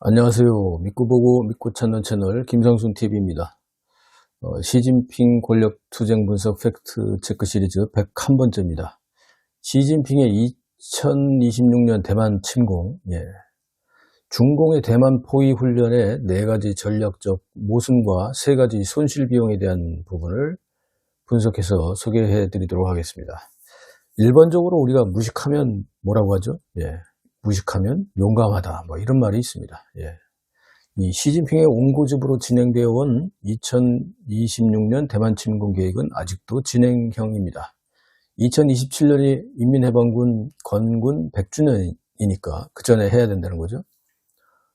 안녕하세요. 믿고 보고 믿고 찾는 채널 김성순 TV입니다. 시진핑 권력 투쟁 분석 팩트 체크 시리즈 101번째입니다. 시진핑의 2026년 대만 침공, 중공의 대만 포위 훈련의 4가지 전략적 모순과 3가지 손실 비용에 대한 부분을 분석해서 소개해 드리도록 하겠습니다. 일반적으로 우리가 무식하면 뭐라고 하죠? 무식하면 용감하다, 뭐 이런 말이 있습니다. 이 시진핑의 온고집으로 진행되어 온 2026년 대만 침공 계획은 아직도 진행형입니다. 2027년이 인민해방군 건군 100주년이니까 그 전에 해야 된다는 거죠.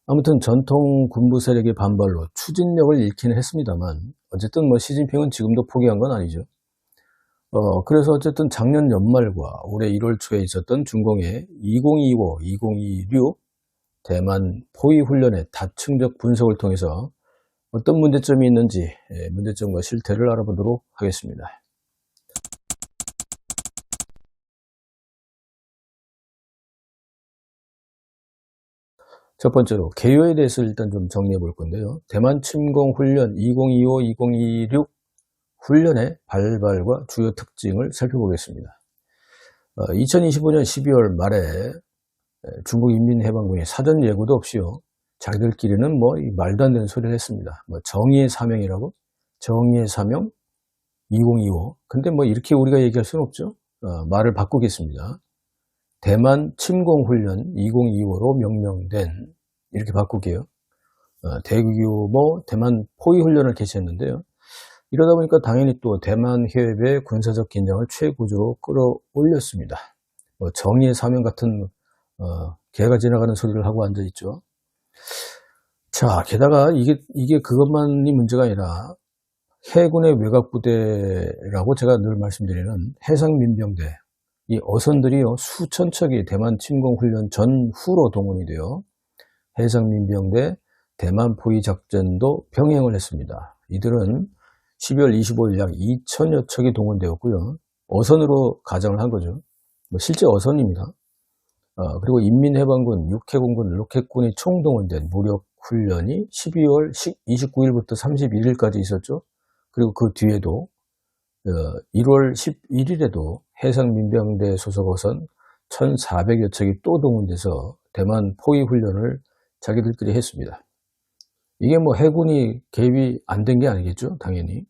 아무튼 전통 군부 세력의 반발로 추진력을 잃기는 했습니다만 어쨌든 시진핑은 지금도 포기한 건 아니죠. 그래서 어쨌든 작년 연말과 올해 1월 초에 있었던 중공의 2025, 2026 대만 포위 훈련의 다층적 분석을 통해서 어떤 문제점이 있는지 문제점과 실태를 알아보도록 하겠습니다. 첫 번째로 개요에 대해서 일단 좀 정리해 볼 건데요. 대만 침공 훈련 2025, 2026 훈련의 발발과 주요 특징을 살펴보겠습니다. 2025년 12월 말에 중국 인민해방군이 사전 예고도 없이요, 자기들끼리는 말도 안 되는 소리를 했습니다. 정의의 사명이라고? 정의의 사명 2025. 근데 이렇게 우리가 얘기할 수는 없죠. 말을 바꾸겠습니다. 대만 침공훈련 2025로 명명된, 이렇게 바꾸게요. 대규모 대만 포위훈련을 개시했는데요. 이러다 보니까 당연히 또 대만 해협의 군사적 긴장을 최고조로 끌어올렸습니다. 정의의 사명 같은 개가 지나가는 소리를 하고 앉아있죠. 자, 게다가 이게 그것만이 문제가 아니라 해군의 외곽부대라고 제가 늘 말씀드리는 해상민병대, 이 어선들이요, 수천 척이 대만 침공훈련 전후로 동원이 되어 해상민병대 대만 포위 작전도 병행을 했습니다. 이들은 12월 25일 약 2천여 척이 동원되었고요. 어선으로 가정을 한 거죠. 실제 어선입니다. 그리고 인민해방군, 육해공군, 로켓군이 총동원된 무력훈련이 12월 29일부터 31일까지 있었죠. 그리고 그 뒤에도 1월 11일에도 해상민병대 소속 어선 1,400여 척이 또 동원돼서 대만 포위훈련을 자기들끼리 했습니다. 이게 해군이 개입이 안 된 게 아니겠죠, 당연히.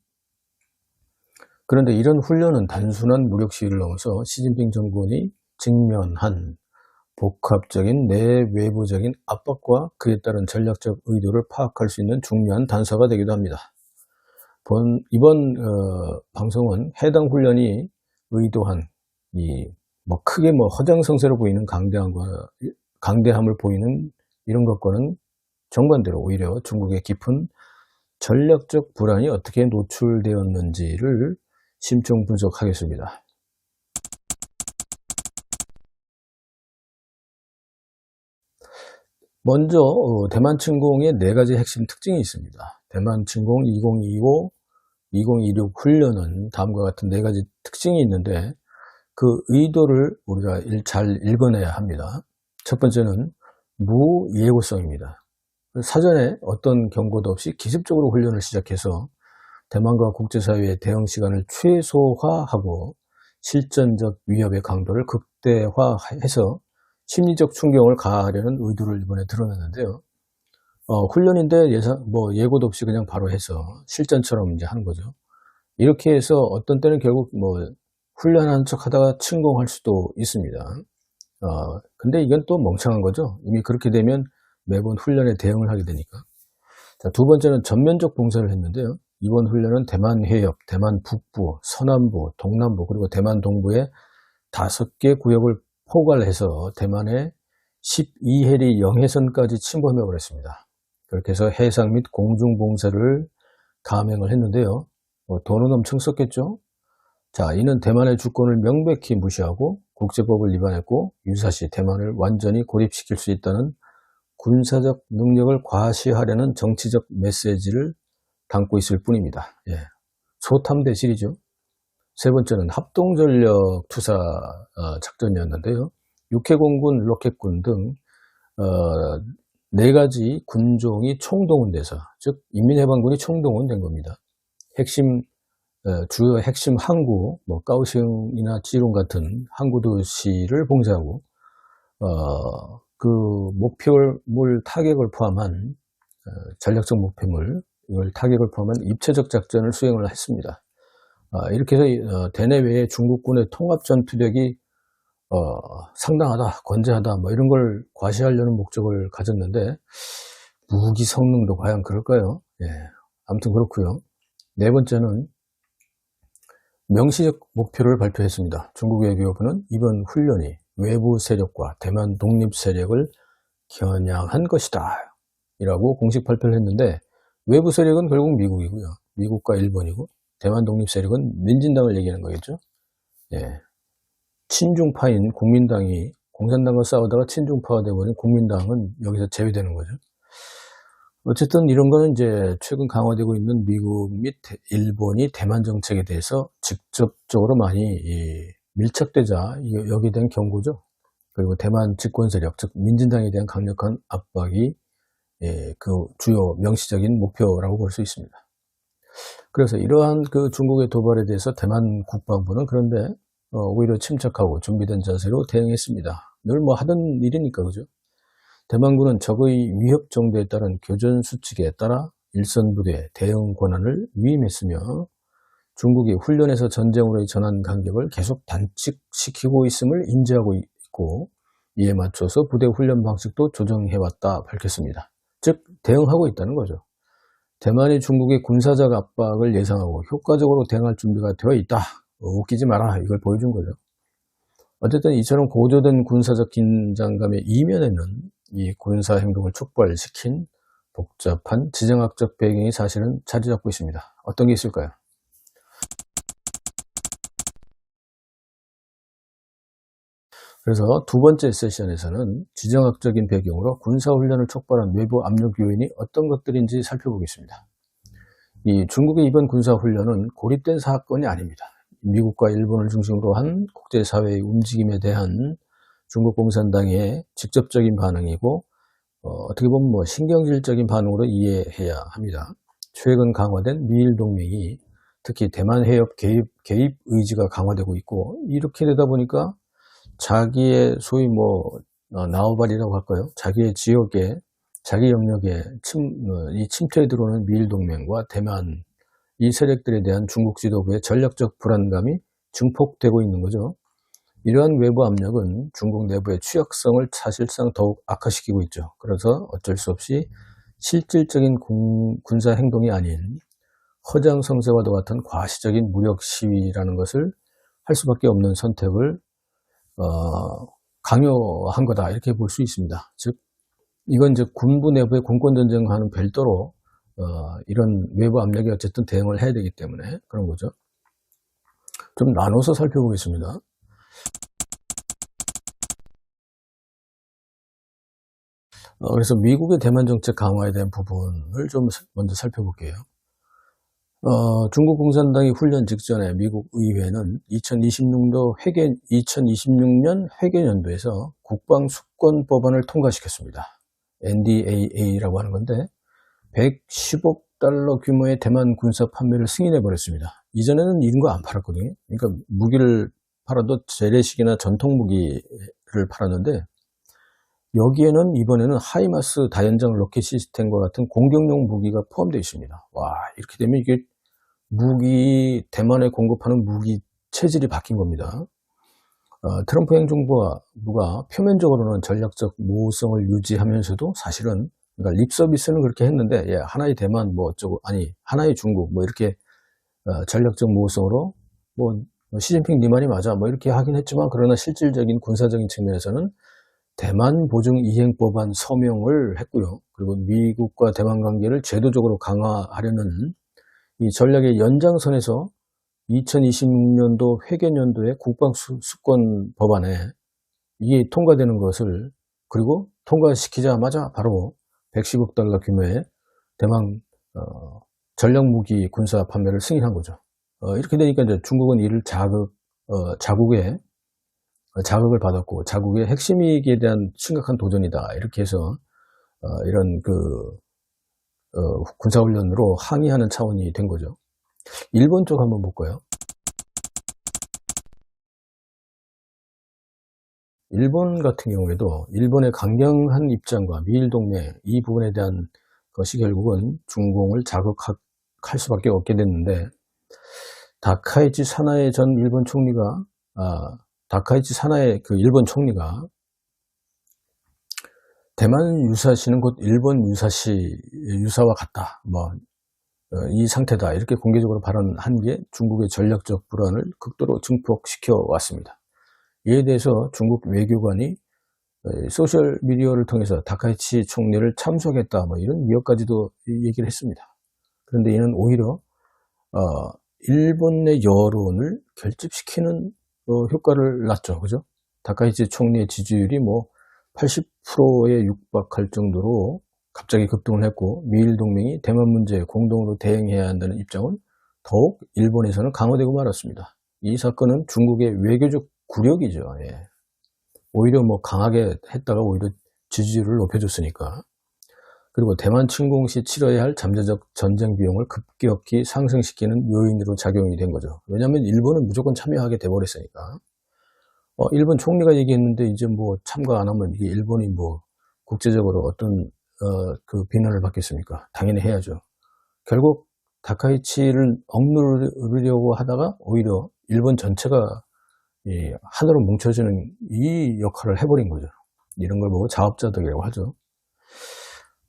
그런데 이런 훈련은 단순한 무력 시위를 넘어서 시진핑 정권이 직면한 복합적인 내외부적인 압박과 그에 따른 전략적 의도를 파악할 수 있는 중요한 단서가 되기도 합니다. 이번 방송은 해당 훈련이 의도한 크게 허장성세로 보이는 강대함을 보이는 이런 것과는 정반대로 오히려 중국의 깊은 전략적 불안이 어떻게 노출되었는지를 심층 분석하겠습니다. 먼저 대만 침공의 4가지 핵심 특징이 있습니다. 대만 침공 2025, 2026 훈련은 다음과 같은 4가지 특징이 있는데 그 의도를 우리가 잘 읽어내야 합니다. 첫 번째는 무예고성입니다. 사전에 어떤 경고도 없이 기습적으로 훈련을 시작해서 대만과 국제사회의 대응 시간을 최소화하고 실전적 위협의 강도를 극대화해서 심리적 충격을 가하려는 의도를 이번에 드러냈는데요. 훈련인데 예고도 없이 그냥 바로 해서 실전처럼 이제 하는 거죠. 이렇게 해서 어떤 때는 결국 훈련하는 척 하다가 침공할 수도 있습니다. 근데 이건 또 멍청한 거죠. 이미 그렇게 되면 매번 훈련에 대응을 하게 되니까. 자, 두 번째는 전면적 봉쇄를 했는데요. 이번 훈련은 대만 해협, 대만 북부, 서남부, 동남부, 그리고 대만 동부의 5개 구역을 포괄해서 대만의 12해리 영해선까지 침범해 버렸습니다. 그렇게 해서 해상 및 공중 봉쇄를 감행을 했는데요. 돈은 엄청 썼겠죠. 자, 이는 대만의 주권을 명백히 무시하고 국제법을 위반했고 유사시 대만을 완전히 고립시킬 수 있다는 군사적 능력을 과시하려는 정치적 메시지를 담고 있을 뿐입니다. 소탐대실이죠. 세 번째는 합동전력 투사 작전이었는데요. 육해공군, 로켓군 등 네 가지 군종이 총동원돼서, 즉 인민해방군이 총동원된 겁니다. 주요 핵심 항구, 뭐 까오슝이나 지룽 같은 항구 도시를 봉쇄하고 그 목표물 타격을 포함한 전략적 목표물, 이걸 타격을 포함한 입체적 작전을 수행을 했습니다. 이렇게 해서 대내외의 중국군의 통합 전투력이 상당하다, 건재하다, 뭐 이런 걸 과시하려는 목적을 가졌는데, 무기 성능도 과연 그럴까요? 예, 아무튼 그렇고요. 네 번째는 명시적 목표를 발표했습니다. 중국 외교부는 이번 훈련이 외부 세력과 대만 독립 세력을 겨냥한 것이다 이라고 공식 발표를 했는데, 외부 세력은 결국 미국이고요. 미국과 일본이고, 대만 독립 세력은 민진당을 얘기하는 거겠죠. 예. 친중파인 국민당이 공산당과 싸우다가 친중파가 되어버린 국민당은 여기서 제외되는 거죠. 어쨌든 이런 거는 이제 최근 강화되고 있는 미국 및 일본이 대만 정책에 대해서 직접적으로 많이 밀착되자 여기에 대한 경고죠. 그리고 대만 집권 세력, 즉 민진당에 대한 강력한 압박이 그 주요 명시적인 목표라고 볼 수 있습니다. 그래서 이러한 그 중국의 도발에 대해서 대만 국방부는 그런데 오히려 침착하고 준비된 자세로 대응했습니다. 늘 뭐 하던 일이니까, 그죠? 대만군은 적의 위협 정도에 따른 교전 수칙에 따라 일선부대 대응 권한을 위임했으며, 중국이 훈련에서 전쟁으로의 전환 간격을 계속 단축시키고 있음을 인지하고 있고, 이에 맞춰서 부대 훈련 방식도 조정해왔다 밝혔습니다. 즉 대응하고 있다는 거죠. 대만이 중국의 군사적 압박을 예상하고 효과적으로 대응할 준비가 되어 있다. 웃기지 마라, 이걸 보여준 거죠. 어쨌든 이처럼 고조된 군사적 긴장감의 이면에는 이 군사 행동을 촉발시킨 복잡한 지정학적 배경이 사실은 자리 잡고 있습니다. 어떤 게 있을까요? 그래서 두 번째 세션에서는 지정학적인 배경으로 군사훈련을 촉발한 외부 압력 요인이 어떤 것들인지 살펴보겠습니다. 이 중국의 이번 군사훈련은 고립된 사건이 아닙니다. 미국과 일본을 중심으로 한 국제사회의 움직임에 대한 중국 공산당의 직접적인 반응이고, 어떻게 보면 뭐 신경질적인 반응으로 이해해야 합니다. 최근 강화된 미일 동맹이 특히 대만 해협 개입 의지가 강화되고 있고, 이렇게 되다 보니까 자기의 소위 나우발이라고 할까요? 자기의 지역에, 자기 영역에 침투에 들어오는 미일 동맹과 대만, 이 세력들에 대한 중국 지도부의 전략적 불안감이 증폭되고 있는 거죠. 이러한 외부 압력은 중국 내부의 취약성을 사실상 더욱 악화시키고 있죠. 그래서 어쩔 수 없이 실질적인 군사 행동이 아닌 허장성세와도 같은 과시적인 무력 시위라는 것을 할 수밖에 없는 선택을 강요한 거다, 이렇게 볼 수 있습니다. 즉 이건 이제 군부 내부의 공권전쟁과는 별도로 이런 외부 압력에 어쨌든 대응을 해야 되기 때문에 그런 거죠. 좀 나눠서 살펴보겠습니다. 그래서 미국의 대만 정책 강화에 대한 부분을 좀 먼저 살펴볼게요. 중국 공산당이 훈련 직전에 미국 의회는 2026년 회계연도에서 국방수권 법안을 통과시켰습니다. NDAA라고 하는 건데 110억 달러 규모의 대만 군사 판매를 승인해버렸습니다. 이전에는 이런 거 안 팔았거든요. 그러니까 무기를 팔아도 재래식이나 전통 무기를 팔았는데, 여기에는 이번에는 하이마스 다연장 로켓 시스템과 같은 공격용 무기가 포함되어 있습니다. 와, 이렇게 되면 이게 대만에 공급하는 무기 체질이 바뀐 겁니다. 트럼프 행정부가 표면적으로는 전략적 모호성을 유지하면서도 사실은, 그러니까 립 서비스는 그렇게 했는데, 하나의 대만 하나의 중국 이렇게 전략적 모호성으로 시진핑 네 말이 맞아 이렇게 하긴 했지만, 그러나 실질적인 군사적인 측면에서는 대만 보증 이행법안 서명을 했고요. 그리고 미국과 대만 관계를 제도적으로 강화하려는 이 전략의 연장선에서 2026년도 회계연도의 국방수권 법안에 이게 통과되는 것을, 그리고 통과시키자마자 바로 110억 달러 규모의 대만 전략무기 군사 판매를 승인한 거죠. 이렇게 되니까 이제 중국은 이를 자국을 받았고, 자국의 핵심 이익에 대한 심각한 도전이다, 이렇게 해서 이런 군사훈련으로 항의하는 차원이 된 거죠. 일본 쪽 한번 볼까요? 일본 같은 경우에도 일본의 강경한 입장과 미일 동맹 이 부분에 대한 것이 결국은 중공을 자극할 수밖에 없게 됐는데, 다카이치 사나에 전 일본 총리가 다카이치 사나에 그 일본 총리가 대만 유사시는 곧 일본 유사와 같다, 이 상태다, 이렇게 공개적으로 발언한 게 중국의 전략적 불안을 극도로 증폭시켜 왔습니다. 이에 대해서 중국 외교관이 소셜 미디어를 통해서 다카이치 총리를 참석했다, 이런 위협까지도 얘기를 했습니다. 그런데 이는 오히려 일본 내 여론을 결집시키는 효과를 낳죠. 그죠? 다카이치 총리의 지지율이 80%에 육박할 정도로 갑자기 급등을 했고, 미일 동맹이 대만 문제에 공동으로 대응해야 한다는 입장은 더욱 일본에서는 강화되고 말았습니다. 이 사건은 중국의 외교적 굴욕이죠. 예. 오히려 강하게 했다가 오히려 지지율을 높여줬으니까. 그리고 대만 침공 시 치러야 할 잠재적 전쟁 비용을 급격히 상승시키는 요인으로 작용이 된 거죠. 왜냐하면 일본은 무조건 참여하게 돼버렸으니까. 일본 총리가 얘기했는데 이제 참가 안 하면 이게 일본이 국제적으로 어떤 그 비난을 받겠습니까? 당연히 해야죠. 결국 다카이치를 억누르려고 하다가 오히려 일본 전체가 하나로 뭉쳐지는 이 역할을 해버린 거죠. 이런 걸 보고 자업자득이라고 하죠.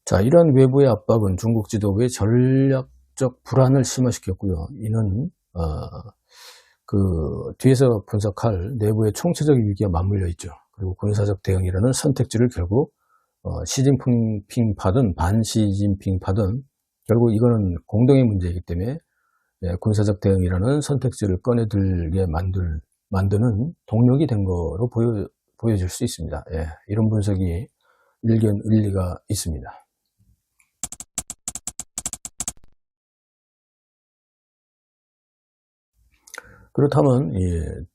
자, 이러한 외부의 압박은 중국 지도부의 전략적 불안을 심화시켰고요. 이는 뒤에서 분석할 내부의 총체적 위기와 맞물려 있죠. 그리고 군사적 대응이라는 선택지를 결국 시진핑 파든 반시진핑 파든 결국 이거는 공동의 문제이기 때문에 군사적 대응이라는 선택지를 꺼내들게 만드는 동력이 된 거로 보여질 수 있습니다. 예, 이런 분석이 일리가 있습니다. 그렇다면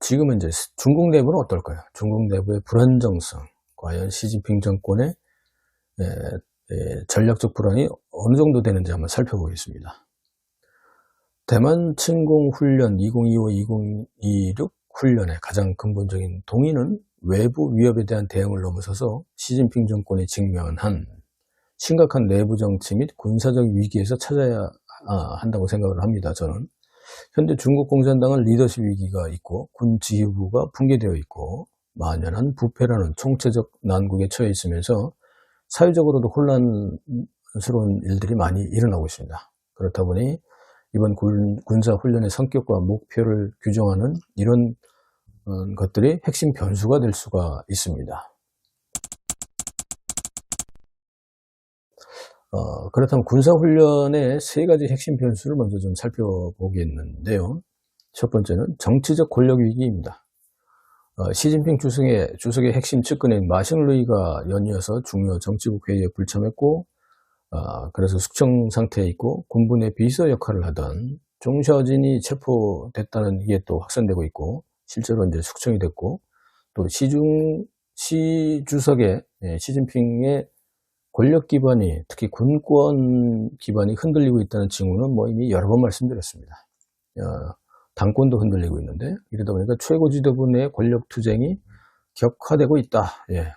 지금은 이제 중국 내부는 어떨까요? 중국 내부의 불안정성, 과연 시진핑 정권의 전략적 불안이 어느 정도 되는지 한번 살펴보겠습니다. 대만 침공 훈련 2025-2026 훈련의 가장 근본적인 동의는 외부 위협에 대한 대응을 넘어서서 시진핑 정권이 직면한 심각한 내부 정치 및 군사적 위기에서 찾아야 한다고 생각을 합니다. 저는 현재 중국 공산당은 리더십 위기가 있고 군 지휘부가 붕괴되어 있고 만연한 부패라는 총체적 난국에 처해 있으면서 사회적으로도 혼란스러운 일들이 많이 일어나고 있습니다. 그렇다 보니 이번 군사훈련의 성격과 목표를 규정하는 이런 것들이 핵심 변수가 될 수가 있습니다. 그렇다면 군사훈련의 세 가지 핵심 변수를 먼저 좀 살펴보겠는데요. 첫 번째는 정치적 권력 위기입니다. 시진핑 주석의 핵심 측근인 마싱루이가 연이어서 중요 정치국 회의에 불참했고, 그래서 숙청 상태에 있고 군부 내 비서 역할을 하던 종샤오진이 체포됐다는 게 또 확산되고 있고, 실제로 이제 숙청이 됐고, 또 시 주석의 시진핑의 권력 기반이, 특히 군권 기반이 흔들리고 있다는 징후는 이미 여러 번 말씀드렸습니다. 당권도 흔들리고 있는데, 이러다 보니까 최고 지도부 내 권력 투쟁이 격화되고 있다.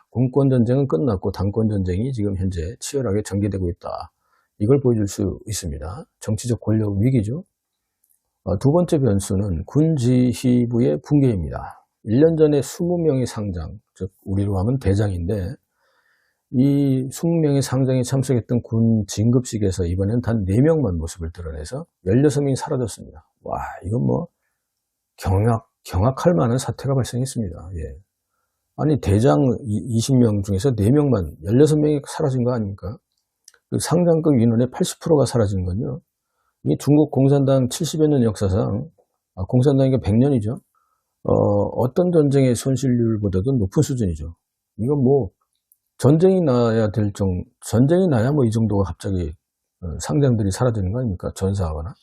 군권 전쟁은 끝났고 당권 전쟁이 지금 현재 치열하게 전개되고 있다. 이걸 보여줄 수 있습니다. 정치적 권력 위기죠. 두 번째 변수는 군 지휘부의 붕괴입니다. 1년 전에 20명의 상장, 즉 우리로 하면 대장인데, 이 20명의 상장에 참석했던 군 진급식에서 이번엔 단 4명만 모습을 드러내서 16명이 사라졌습니다. 와, 이건 경악할 만한 사태가 발생했습니다. 아니, 대장 20명 중에서 4명만, 16명이 사라진 거 아닙니까? 그 상장급 인원의 80%가 사라진 건요. 이 중국 공산당 70여 년 역사상, 공산당이 100년이죠. 어떤 전쟁의 손실률보다도 높은 수준이죠. 이건 전쟁이 나야 이 정도가 갑자기 상장들이 사라지는 거 아닙니까? 전사하거나.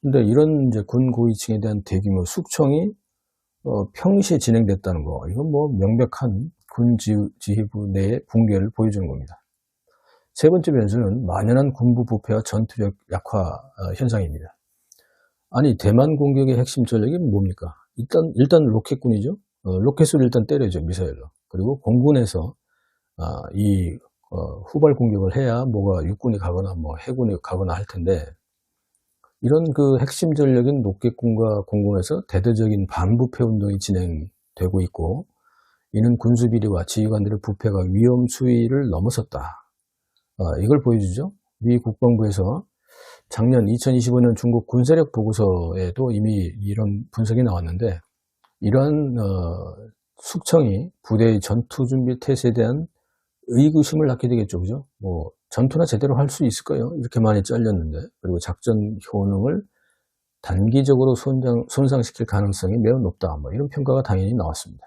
근데 이런 이제 군 고위층에 대한 대규모 숙청이 평시에 진행됐다는 거, 이건 명백한 군 지휘부 내의 붕괴를 보여주는 겁니다. 세 번째 변수는 만연한 군부 부패와 전투력 약화 현상입니다. 아니, 대만 공격의 핵심 전력이 뭡니까? 일단 로켓군이죠. 로켓을 일단 때려죠, 미사일로. 그리고 공군에서 후발 공격을 해야 뭐가 육군이 가거나 뭐 해군이 가거나 할 텐데, 이런 그 핵심 전력인 로켓군과 공군에서 대대적인 반부패 운동이 진행되고 있고, 이는 군수비리와 지휘관들의 부패가 위험 수위를 넘어섰다. 이걸 보여주죠. 미 국방부에서 작년 2025년 중국 군사력 보고서에도 이미 이런 분석이 나왔는데, 이러한 숙청이 부대의 전투 준비 태세에 대한 의구심을 낳게 되겠죠. 그죠? 뭐 전투나 제대로 할 수 있을까요? 이렇게 많이 잘렸는데. 그리고 작전 효능을 단기적으로 손상시킬 가능성이 매우 높다. 뭐 이런 평가가 당연히 나왔습니다.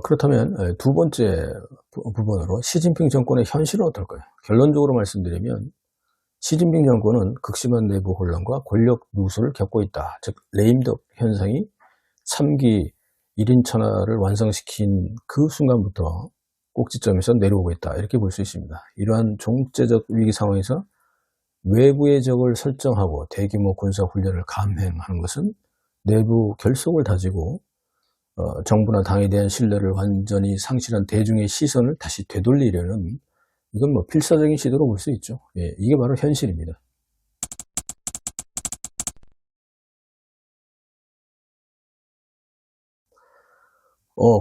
그렇다면 두 번째 부분으로 시진핑 정권의 현실은 어떨까요? 결론적으로 말씀드리면 시진핑 정권은 극심한 내부 혼란과 권력 누수를 겪고 있다. 즉 레임덕 현상이 3기 1인 천하를 완성시킨 그 순간부터 꼭지점에서 내려오고 있다. 이렇게 볼 수 있습니다. 이러한 종제적 위기 상황에서 외부의 적을 설정하고 대규모 군사훈련을 감행하는 것은 내부 결속을 다지고 정부나 당에 대한 신뢰를 완전히 상실한 대중의 시선을 다시 되돌리려는, 이건 뭐 필사적인 시도로 볼 수 있죠. 예, 이게 바로 현실입니다.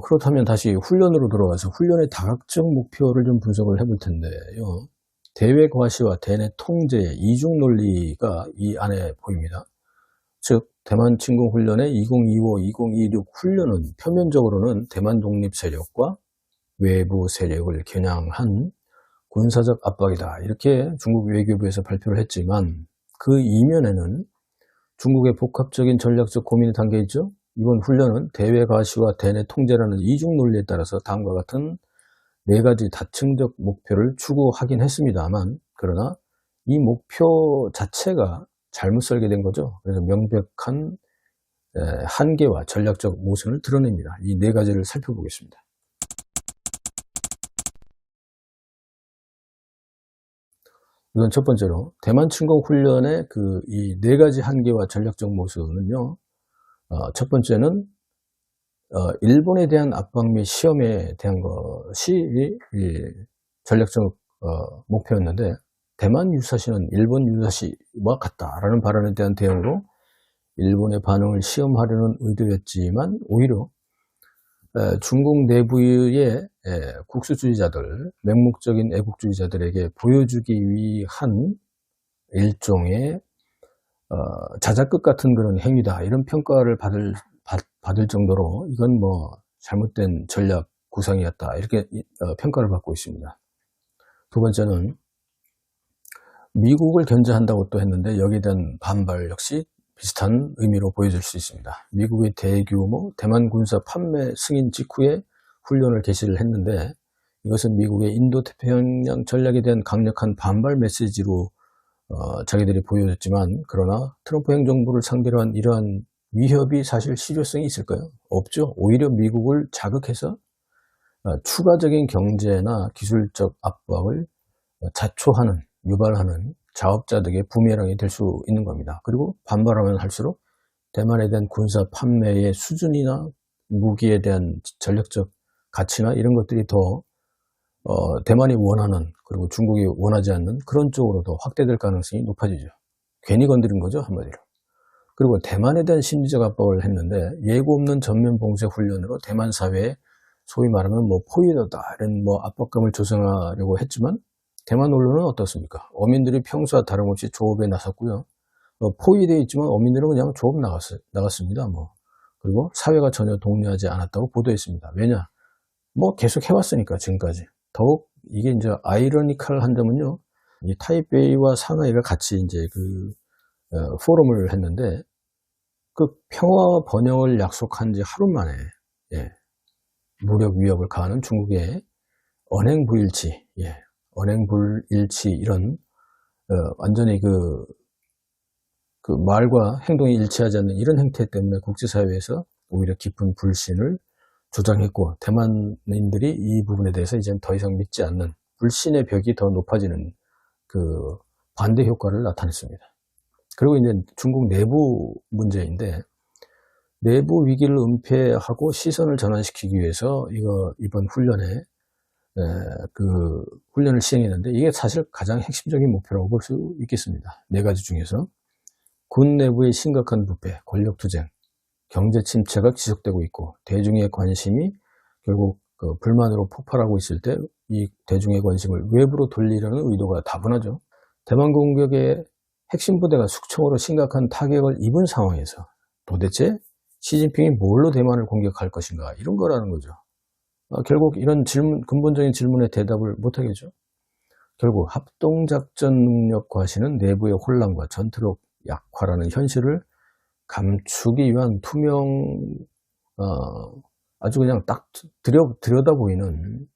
그렇다면 다시 훈련으로 들어가서 훈련의 다각적 목표를 좀 분석을 해볼 텐데요. 대외 과시와 대내 통제의 이중 논리가 이 안에 보입니다. 즉 대만 침공 훈련의 2025-2026 훈련은 표면적으로는 대만 독립 세력과 외부 세력을 겨냥한 군사적 압박이다. 이렇게 중국 외교부에서 발표를 했지만, 그 이면에는 중국의 복합적인 전략적 고민이 담겨 있죠. 이번 훈련은 대외 과시와 대내 통제라는 이중 논리에 따라서 다음과 같은 네 가지 다층적 목표를 추구하긴 했습니다만, 그러나 이 목표 자체가 잘못 설계된 거죠. 그래서 명백한 한계와 전략적 모순을 드러냅니다. 이 네 가지를 살펴보겠습니다. 우선 첫 번째로 대만 침공 훈련의 이 네 가지 한계와 전략적 모순은요. 첫 번째는 일본에 대한 압박 및 시험에 대한 것이 이 전략적 목표였는데, 대만 유사시는 일본 유사시와 같다라는 발언에 대한 대응으로 일본의 반응을 시험하려는 의도였지만, 오히려 중국 내부의 국수주의자들, 맹목적인 애국주의자들에게 보여주기 위한 일종의 자작극 같은 그런 행위다, 이런 평가를 받을 정도로 이건 뭐 잘못된 전략 구상이었다, 이렇게 평가를 받고 있습니다. 두 번째는 미국을 견제한다고 또 했는데, 여기에 대한 반발 역시 비슷한 의미로 보여질 수 있습니다. 미국의 대규모 대만 군사 판매 승인 직후에 훈련을 개시를 했는데, 이것은 미국의 인도태평양 전략에 대한 강력한 반발 메시지로 자기들이 보여줬지만, 그러나 트럼프 행정부를 상대로 한 이러한 위협이 사실 실효성이 있을까요? 없죠. 오히려 미국을 자극해서 추가적인 경제나 기술적 압박을 자초하는, 유발하는 자업자득의 부메랑이 될 수 있는 겁니다. 그리고 반발하면 할수록 대만에 대한 군사 판매의 수준이나 무기에 대한 전략적 가치나 이런 것들이 더 대만이 원하는, 그리고 중국이 원하지 않는 그런 쪽으로 더 확대될 가능성이 높아지죠. 괜히 건드린 거죠, 한마디로. 그리고 대만에 대한 심리적 압박을 했는데, 예고 없는 전면 봉쇄 훈련으로 대만 사회에 소위 말하면 뭐 포위되다 이런 뭐 압박감을 조성하려고 했지만, 대만 언론은 어떻습니까? 어민들이 평소와 다름없이 조업에 나섰고요. 포위되어 있지만 어민들은 그냥 조업 나갔습니다. 그리고 사회가 전혀 독려하지 않았다고 보도했습니다. 왜냐? 뭐 계속 해왔으니까 지금까지. 더욱 이게 이제 아이러니컬한 점은요. 이 타이베이와 상하이가 같이 이제 포럼을 했는데, 그 평화 번영을 약속한 지 하루 만에 무력 위협을 가하는 중국의 언행불일치, 언행불일치, 이런 완전히 말과 행동이 일치하지 않는 이런 행태 때문에 국제사회에서 오히려 깊은 불신을 주장했고, 대만인들이 이 부분에 대해서 이제 더 이상 믿지 않는 불신의 벽이 더 높아지는 그 반대 효과를 나타냈습니다. 그리고 이제 중국 내부 문제인데, 내부 위기를 은폐하고 시선을 전환시키기 위해서 이번 훈련에 그 훈련을 시행했는데, 이게 사실 가장 핵심적인 목표라고 볼 수 있겠습니다. 네 가지 중에서 군 내부의 심각한 부패, 권력투쟁, 경제 침체가 지속되고 있고, 대중의 관심이 결국 그 불만으로 폭발하고 있을 때 이 대중의 관심을 외부로 돌리려는 의도가 다분하죠. 대만 공격의 핵심 부대가 숙청으로 심각한 타격을 입은 상황에서 도대체 시진핑이 뭘로 대만을 공격할 것인가, 이런 거라는 거죠. 결국 이런 근본적인 질문에 대답을 못하겠죠. 결국 합동작전 능력 과시는 내부의 혼란과 전투력 약화라는 현실을 감추기 위한 아주 그냥 딱 들여다 보이는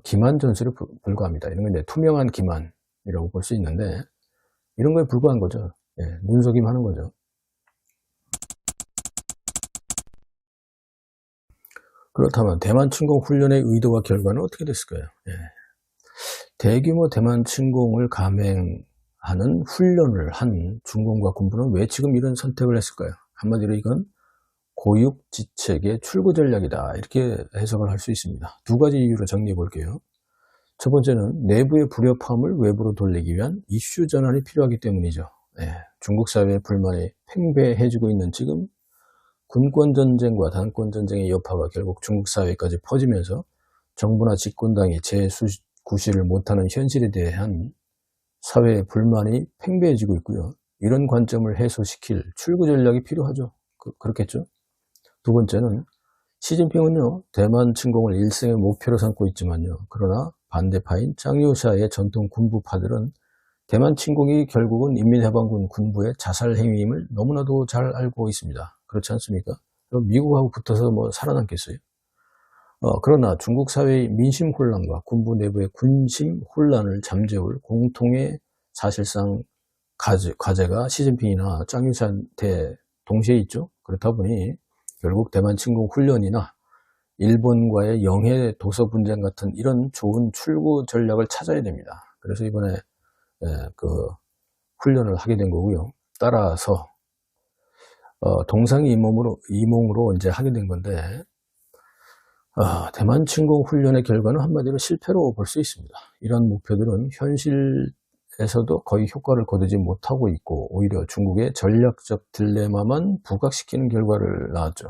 기만 전술에 불과합니다. 이런 건 이제 투명한 기만이라고 볼 수 있는데, 이런 거에 불과한 거죠. 예, 눈속임 하는 거죠. 그렇다면 대만 침공 훈련의 의도와 결과는 어떻게 됐을까요? 예. 대규모 대만 침공을 감행하는 훈련을 한 중공과 군부는 왜 지금 이런 선택을 했을까요? 한마디로 이건 고육지책의 출구 전략이다, 이렇게 해석을 할 수 있습니다. 두 가지 이유로 정리해 볼게요. 첫 번째는 내부의 불협화음을 외부로 돌리기 위한 이슈 전환이 필요하기 때문이죠. 중국 사회의 불만이 팽배해지고 있는 지금 군권전쟁과 단권전쟁의 여파가 결국 중국 사회까지 퍼지면서 정부나 집권당이 재구시를 못하는 현실에 대한 사회의 불만이 팽배해지고 있고요. 이런 관점을 해소시킬 출구 전략이 필요하죠. 그렇겠죠. 두 번째는 시진핑은요, 대만 침공을 일생의 목표로 삼고 있지만요, 그러나 반대파인 짱유샤의 전통 군부파들은 대만 침공이 결국은 인민해방군 군부의 자살 행위임을 너무나도 잘 알고 있습니다. 그렇지 않습니까? 그럼 미국하고 붙어서 뭐 살아남겠어요? 그러나 중국 사회의 민심 혼란과 군부 내부의 군심 혼란을 잠재울 공통의 사실상 과제가 시진핑이나 짱유샤한테 동시에 있죠. 그렇다 보니 결국 대만 침공 훈련이나 일본과의 영해 도서 분쟁 같은 이런 좋은 출구 전략을 찾아야 됩니다. 그래서 이번에 그 훈련을 하게 된 거고요. 따라서 동상이몽으로 이제 하게 된 건데, 대만 침공 훈련의 결과는 한마디로 실패로 볼 수 있습니다. 이런 목표들은 현실에서도 거의 효과를 거두지 못하고 있고, 오히려 중국의 전략적 딜레마만 부각시키는 결과를 낳았죠.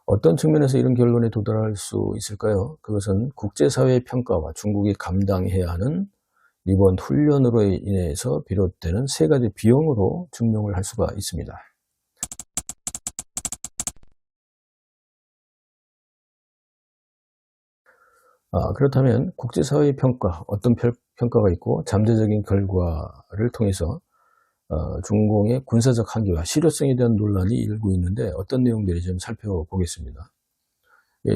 어떤 측면에서 이런 결론에 도달할 수 있을까요? 그것은 국제사회의 평가와 중국이 감당해야 하는 이번 훈련으로 인해서 비롯되는 세 가지 비용으로 증명을 할 수가 있습니다. 그렇다면 국제사회의 평가, 어떤 평가가 있고 잠재적인 결과를 통해서 중공의 군사적 한계와 실효성에 대한 논란이 일고 있는데, 어떤 내용들이 좀 살펴보겠습니다.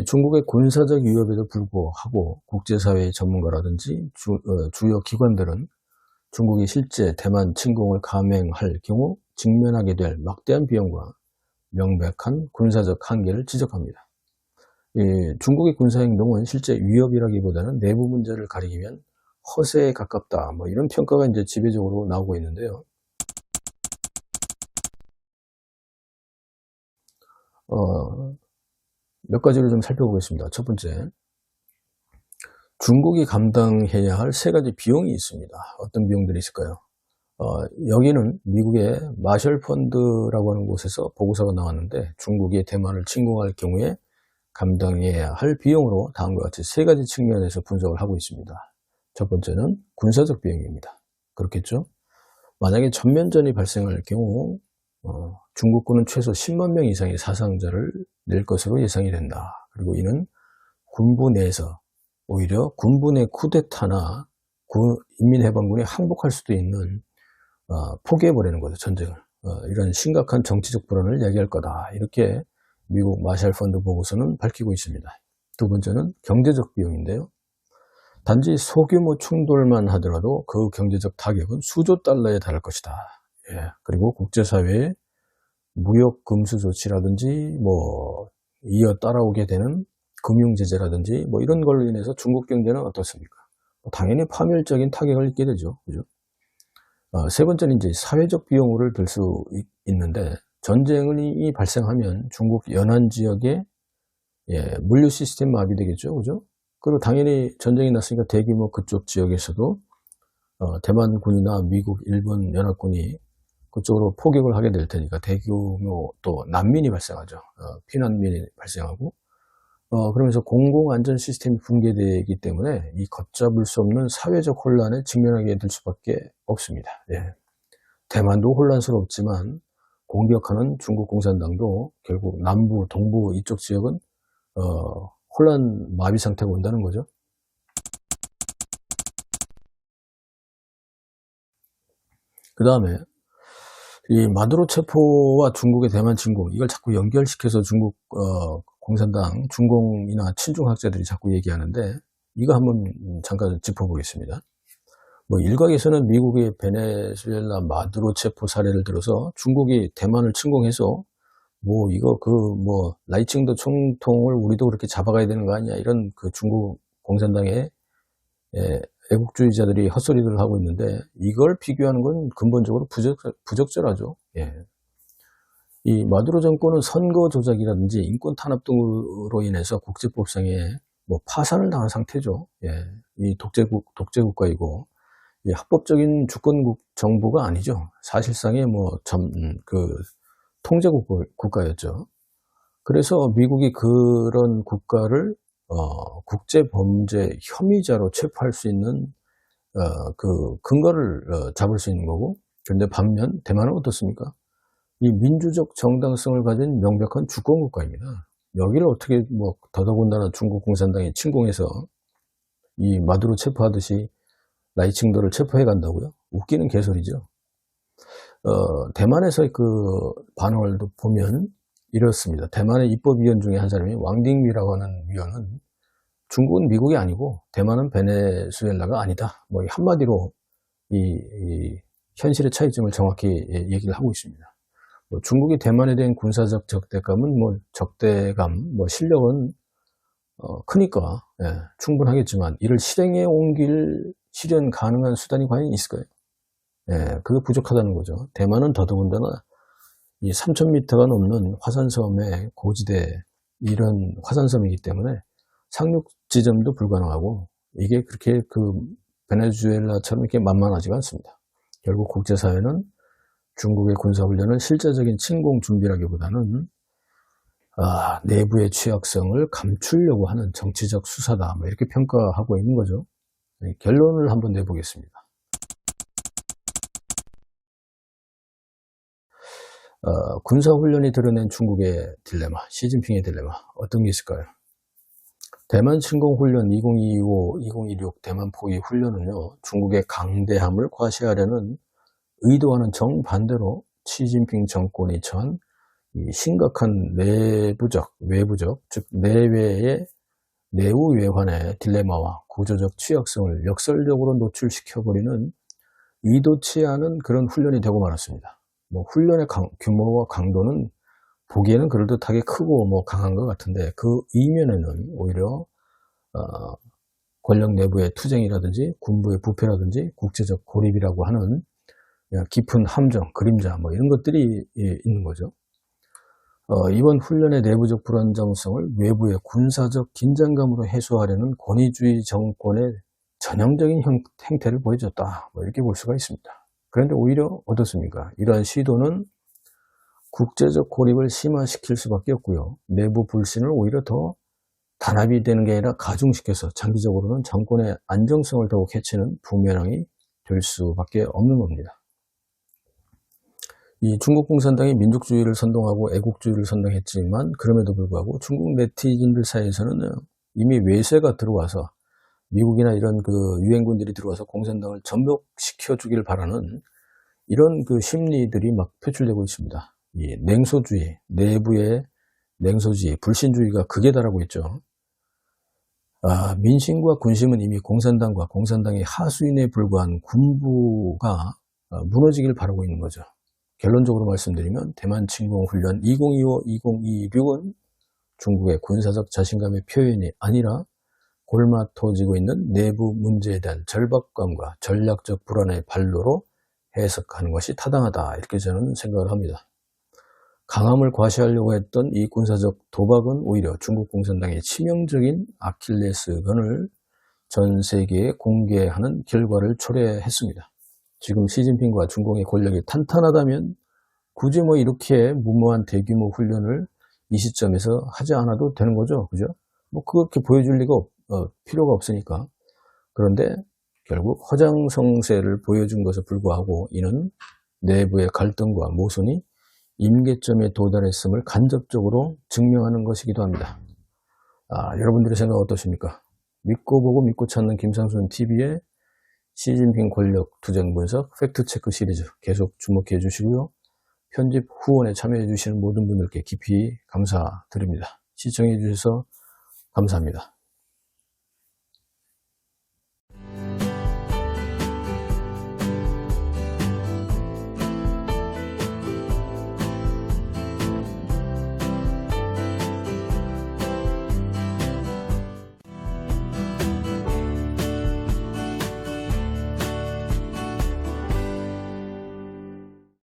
중국의 군사적 위협에도 불구하고 국제사회의 전문가라든지 주요 기관들은 중국이 실제 대만 침공을 감행할 경우 직면하게 될 막대한 비용과 명백한 군사적 한계를 지적합니다. 중국의 군사행동은 실제 위협이라기보다는 내부 문제를 가리기 위한 허세에 가깝다, 뭐 이런 평가가 이제 지배적으로 나오고 있는데요. 몇 가지를 좀 살펴보겠습니다. 첫 번째, 중국이 감당해야 할 세 가지 비용이 있습니다. 어떤 비용들이 있을까요? 여기는 미국의 마셜 펀드라고 하는 곳에서 보고서가 나왔는데, 중국이 대만을 침공할 경우에 감당해야 할 비용으로 다음과 같이 세 가지 측면에서 분석을 하고 있습니다. 첫 번째는 군사적 비용입니다. 그렇겠죠? 만약에 전면전이 발생할 경우 중국군은 최소 10만 명 이상의 사상자를 낼 것으로 예상이 된다. 그리고 이는 군부 내에서 오히려 군부 내 쿠데타나 인민해방군이 항복할 수도 있는 포기해버리는 거죠, 전쟁을. 이런 심각한 정치적 불안을 야기할 거다, 이렇게 미국 마샬 펀드 보고서는 밝히고 있습니다. 두 번째는 경제적 비용인데요. 단지 소규모 충돌만 하더라도 그 경제적 타격은 수조 달러에 달할 것이다. 그리고 국제사회의 무역 금수 조치라든지 이어 따라오게 되는 금융 제재라든지 뭐 이런 걸로 인해서 중국 경제는 어떻습니까? 당연히 파멸적인 타격을 입게 되죠. 그죠? 세 번째는 이제 사회적 비용을 들 수 있는데, 전쟁이 발생하면 중국 연안 지역에 물류 시스템 마비되겠죠. 그죠? 그리고 당연히 전쟁이 났으니까 대규모 그쪽 지역에서도 대만군이나 미국, 일본 연합군이 그쪽으로 포격을 하게 될 테니까 대규모 또 난민이 발생하죠. 피난민이 발생하고, 그러면서 공공안전 시스템이 붕괴되기 때문에 이 걷잡을 수 없는 사회적 혼란에 직면하게 될 수밖에 없습니다. 예. 대만도 혼란스럽지만 공격하는 중국 공산당도 결국 남부, 동부 이쪽 지역은 혼란 마비 상태가 온다는 거죠. 그 다음에 이 마두로 체포와 중국의 대만 침공, 이걸 자꾸 연결시켜서 중국 공산당 중공이나 친중학자들이 자꾸 얘기하는데, 이거 한번 잠깐 짚어보겠습니다. 뭐 일각에서는 미국의 베네수엘라 마두로 체포 사례를 들어서 중국이 대만을 침공해서 뭐 이거 뭐 라이칭도 총통을 우리도 그렇게 잡아가야 되는 거 아니야, 이런 그 중국 공산당의 애국주의자들이 헛소리를 하고 있는데, 이걸 비교하는 건 근본적으로 부적절하죠. 예. 이 마두로 정권은 선거 조작이라든지 인권 탄압 등으로 인해서 국제법상에 뭐 파산을 당한 상태죠. 예. 이 독재국가이고, 이 합법적인 주권국 정부가 아니죠. 사실상의 뭐 통제국가였죠. 그래서 미국이 그런 국가를 국제범죄 혐의자로 체포할 수 있는 그 근거를 잡을 수 있는 거고, 그런데 반면 대만은 어떻습니까? 이 민주적 정당성을 가진 명백한 주권국가입니다. 여기를 어떻게 뭐 더더군다나 중국 공산당이 침공해서 이 마두로 체포하듯이 라이칭도를 체포해 간다고요? 웃기는 개소리죠. 대만에서의 그 반응을 보면 이렇습니다. 대만의 입법위원 중에 한 사람이 왕딩위라고 하는 위원은 중국은 미국이 아니고 대만은 베네수엘라가 아니다, 뭐 한마디로 이 현실의 차이점을 정확히 얘기를 하고 있습니다. 뭐 중국이 대만에 대한 군사적 적대감은 뭐 실력은 크니까 충분하겠지만, 이를 실행에 옮길 실현 가능한 수단이 과연 있을까요? 그게 부족하다는 거죠. 대만은 더더군다나 이 3,000m가 넘는 화산섬의 고지대, 이런 화산섬이기 때문에 상륙 지점도 불가능하고, 이게 그렇게 그 베네수엘라처럼 이렇게 만만하지가 않습니다. 결국 국제사회는 중국의 군사훈련을 실제적인 침공 준비라기보다는 내부의 취약성을 감추려고 하는 정치적 수사다, 뭐 이렇게 평가하고 있는 거죠. 결론을 한번 내보겠습니다. 군사훈련이 드러낸 중국의 딜레마, 시진핑의 딜레마, 어떤 게 있을까요? 대만 침공훈련 2025-2026 대만 포위 훈련은요, 중국의 강대함을 과시하려는 의도와는 정반대로 시진핑 정권이 처한 이 심각한 외부적, 즉 내외의 내우외환의 딜레마와 구조적 취약성을 역설적으로 노출시켜버리는 의도치 않은 그런 훈련이 되고 말았습니다. 뭐 훈련의 규모와 강도는 보기에는 그럴듯하게 크고 뭐 강한 것 같은데, 그 이면에는 오히려 권력 내부의 투쟁이라든지 군부의 부패라든지 국제적 고립이라고 하는 깊은 함정, 그림자, 뭐 이런 것들이 있는 거죠. 이번 훈련의 내부적 불안정성을 외부의 군사적 긴장감으로 해소하려는 권위주의 정권의 전형적인 행태를 보여줬다, 뭐 이렇게 볼 수가 있습니다. 그런데 오히려 어떻습니까? 이러한 시도는 국제적 고립을 심화시킬 수밖에 없고요, 내부 불신을 오히려 더 단합이 되는 게 아니라 가중시켜서 장기적으로는 정권의 안정성을 더욱 해치는 부메랑이 될 수밖에 없는 겁니다. 이 중국 공산당이 민족주의를 선동하고 애국주의를 선동했지만, 그럼에도 불구하고 중국 네티즌들 사이에서는 이미 외세가 들어와서, 미국이나 이런 그 유엔군들이 들어와서 공산당을 전복시켜 주기를 바라는 이런 그 심리들이 막 표출되고 있습니다. 이 냉소주의, 내부의 냉소주의, 불신주의가 극에 달하고 있죠. 민심과 군심은 이미 공산당과 공산당의 하수인에 불과한 군부가 무너지길 바라고 있는 거죠. 결론적으로 말씀드리면 대만 침공훈련 2025-2026은 중국의 군사적 자신감의 표현이 아니라 골마토지고 있는 내부 문제에 대한 절박감과 전략적 불안의 발로로 해석하는 것이 타당하다, 이렇게 저는 생각을 합니다. 강함을 과시하려고 했던 이 군사적 도박은 오히려 중국 공산당의 치명적인 아킬레스건을 전 세계에 공개하는 결과를 초래했습니다. 지금 시진핑과 중공의 권력이 탄탄하다면 굳이 뭐 이렇게 무모한 대규모 훈련을 이 시점에서 하지 않아도 되는 거죠. 그죠? 뭐 그렇게 보여줄 리가 필요가 없으니까. 그런데 결국 허장성세를 보여준 것에 불구하고 이는 내부의 갈등과 모순이 임계점에 도달했음을 간접적으로 증명하는 것이기도 합니다. 여러분들의 생각 어떠십니까? 믿고 보고 믿고 찾는 김상순 TV의 시진핑 권력 투쟁 분석 팩트체크 시리즈 계속 주목해 주시고요. 편집 후원에 참여해 주시는 모든 분들께 깊이 감사드립니다. 시청해 주셔서 감사합니다.